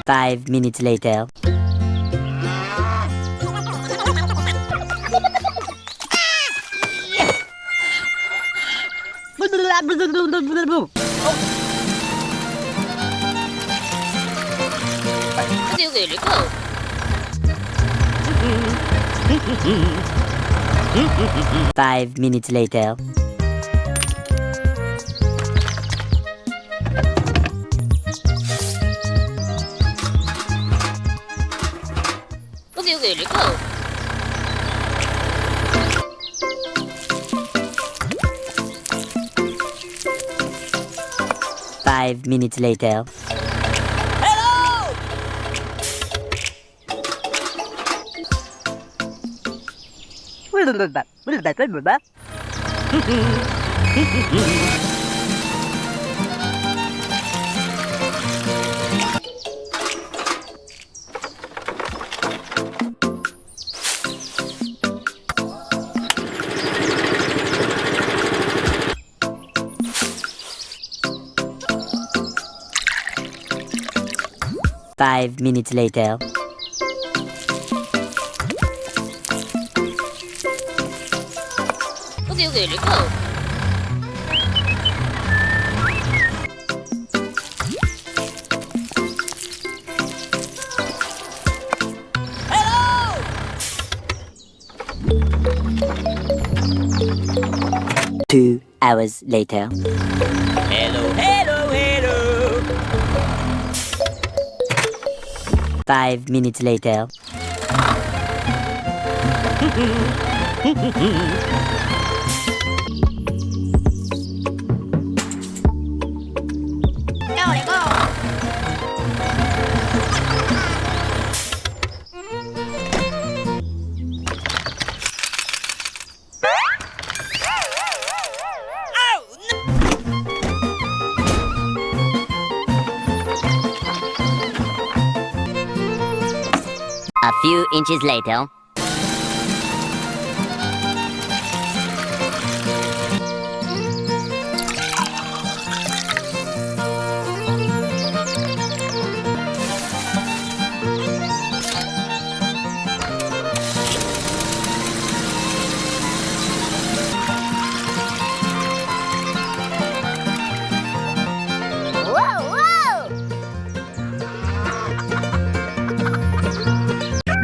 5 minutes later. Tiêu gì đấy cơ? 5 minutes later. Có tiêu gì đấy cơ? 5 minutes later. Five minutes later. Có tiêu gì đấy cơ? Two hours later. Hello, hello, hello. 5 minutes later. Go để go. A few inches later.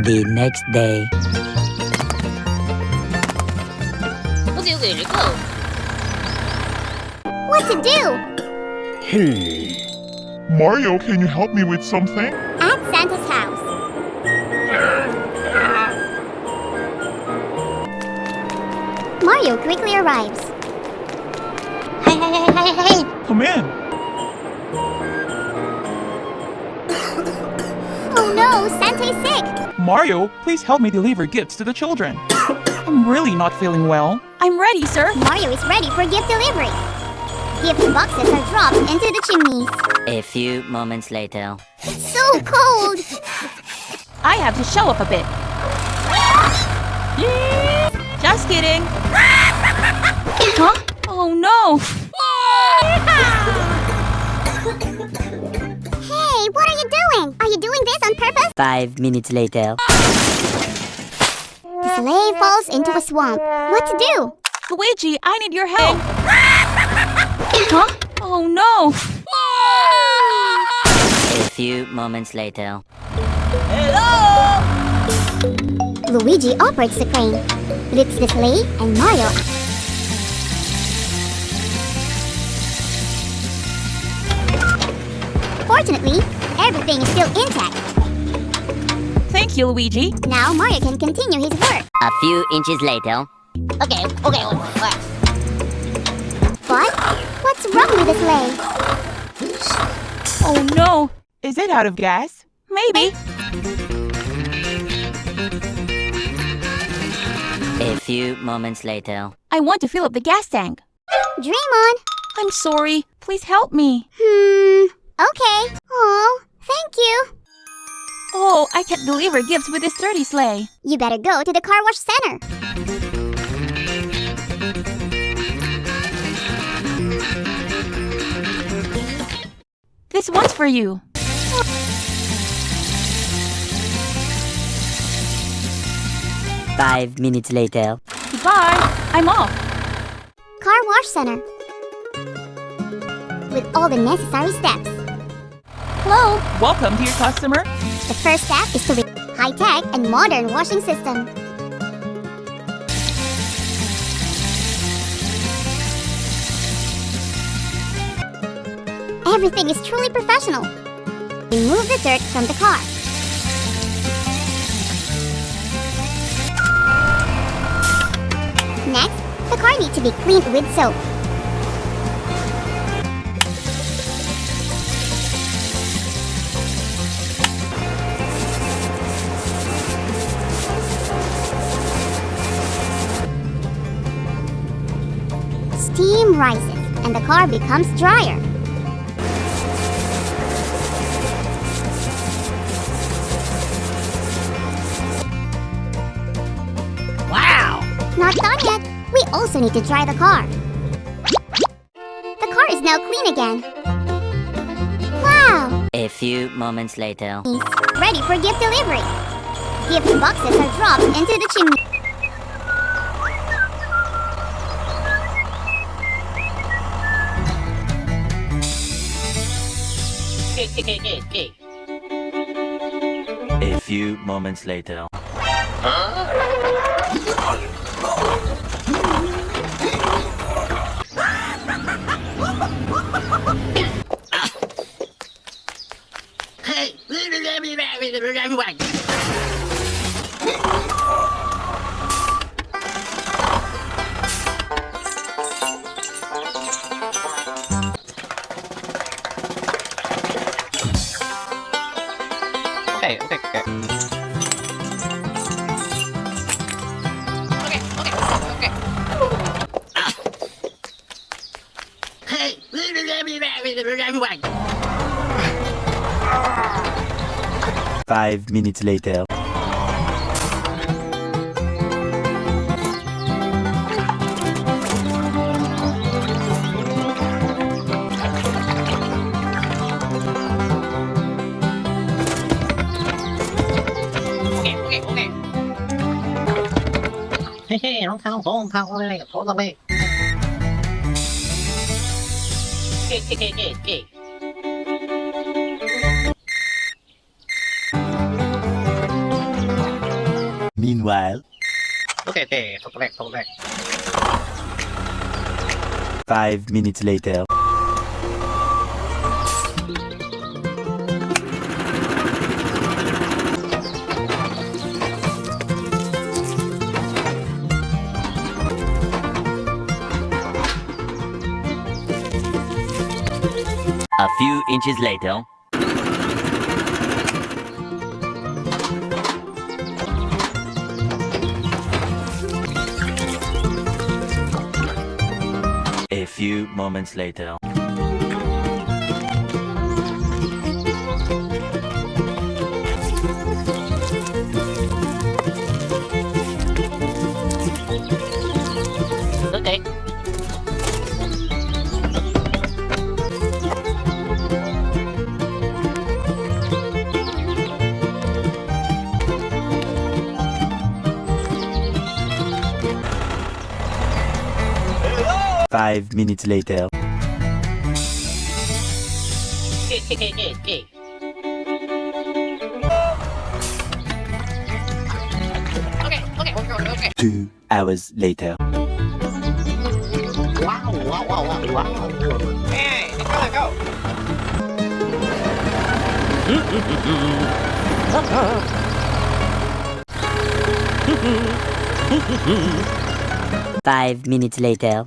The next day. Có tiêu gì đấy cơ? What to do? Hey. Mario, can you help me with something? At Santa's house. Mario quickly arrives. Hey. Come in. Oh no, Santa's sick. Mario, please help me deliver gifts to the children. I'm really not feeling well. I'm ready, sir. Mario is ready for gift delivery. Gift boxes are dropped into the chimneys. A few moments later. So cold. I have to show up a bit. Just kidding. Huh? Oh no. Hey, what are you doing? Are you doing this on purpose? 5 minutes later. The sleigh falls into a swamp. What to do? Luigi, I need your help. Huh? Oh no. A few moments later. Luigi operates the crane, lifts the sleigh, and Mario. Fortunately, everything is still intact. Thank you, Luigi. Now Mario can continue his work. A few inches later. Okay. But what's wrong with the sleigh? Oh no. Is it out of gas? Maybe. A few moments later. I want to fill up the gas tank. Dream on. I'm sorry. Please help me. Okay. Oh, thank you. Oh, I can't deliver gifts with this dirty sleigh. You better go to the car wash center. This one's for you. 5 minutes later. Goodbye. I'm off. Car wash center. With all the necessary steps. Hello. Welcome, dear customer. The first step is to read high-tech and modern washing system. Everything is truly professional. Remove the dirt from the car. Next, the car needs to be cleaned with soap. Steam rises and the car becomes drier. Wow! Not done yet. We also need to dry the car. The car is now clean again. Wow! A few moments later. Ready for gift delivery. Gift boxes are dropped into the chimney. Okay. A few moments later. Okay. 5 minutes later. Okay. 嘿嘿，รองเท้าผมพังเลยโทษเลยเก๋ Meanwhile. โอเคโทษแรก 5 minutes later. A few inches later. A few moments later. Okay. Five minutes later. Okay. 2 hours later. Wow. Hey, go. 5 minutes later.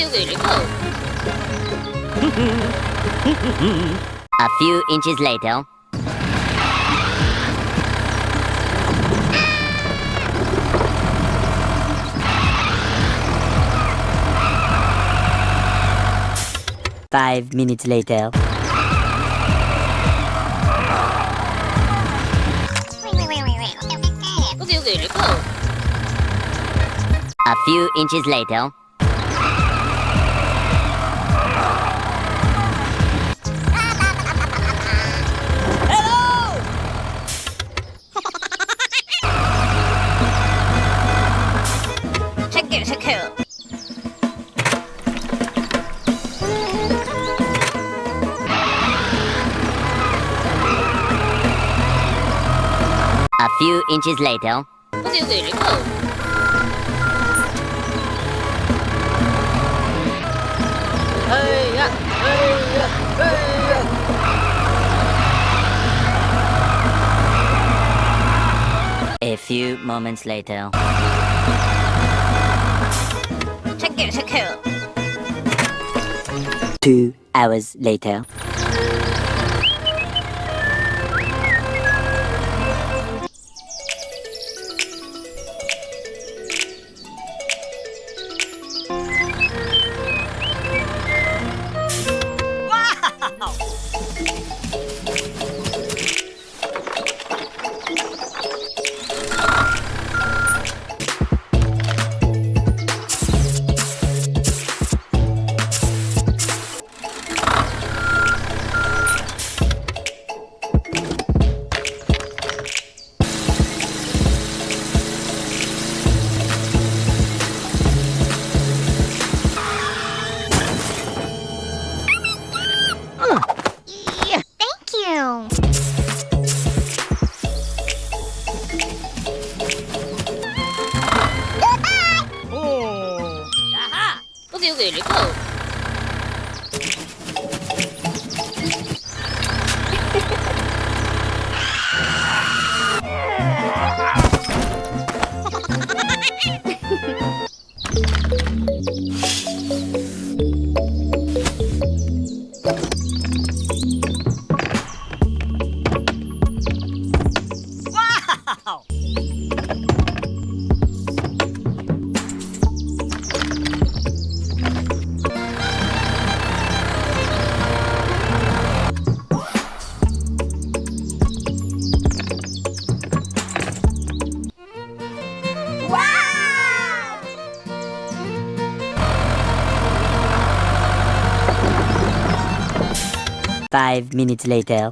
Okay, let's go. A few inches later. Five minutes later. Okay, let's go. A few inches later. A few inches later. Okay, okay, let's go. A few moments later. 착해, 착해요. 2 hours later. Thank you. Okay, okay, let's go. Wow! 5 minutes later.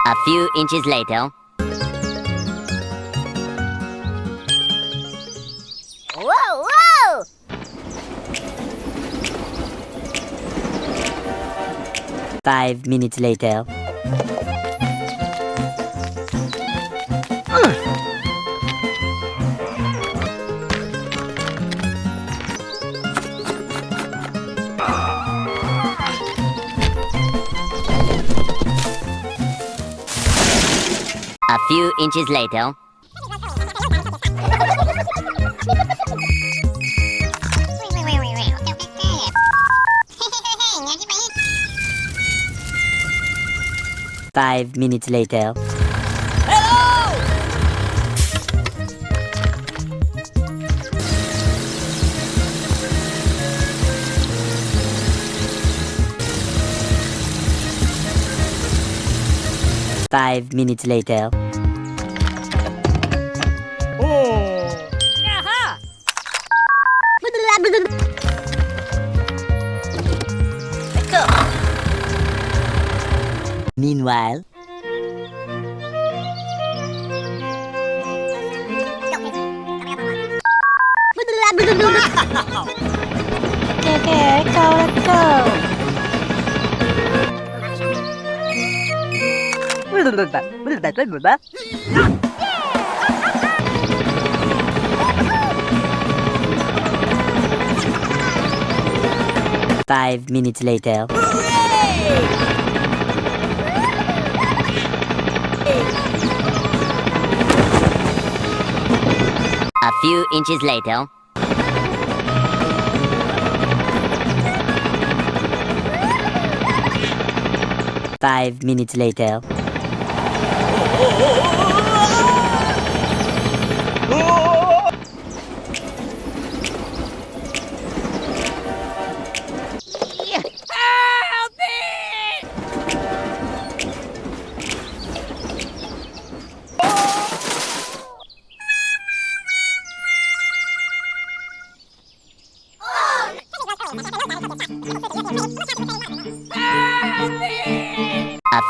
A few inches later. Whoa, whoa! 5 minutes later. A few inches later. Wait. 5 minutes later. Hello! 5 minutes later. Aha! Let's go. Meanwhile. Okay, let's go. 5 minutes later. A few inches later. Five minutes later. Help me!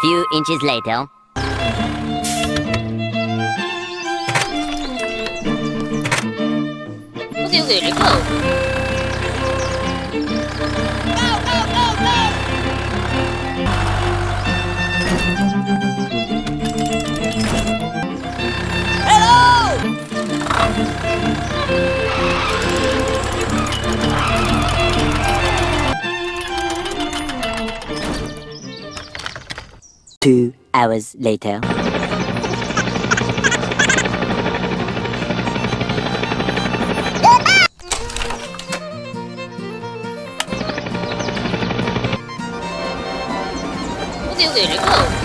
few inches later. Okay, okay, let's go. Go, go, go, go! Hello! 2 hours later. Okay, okay, let's go.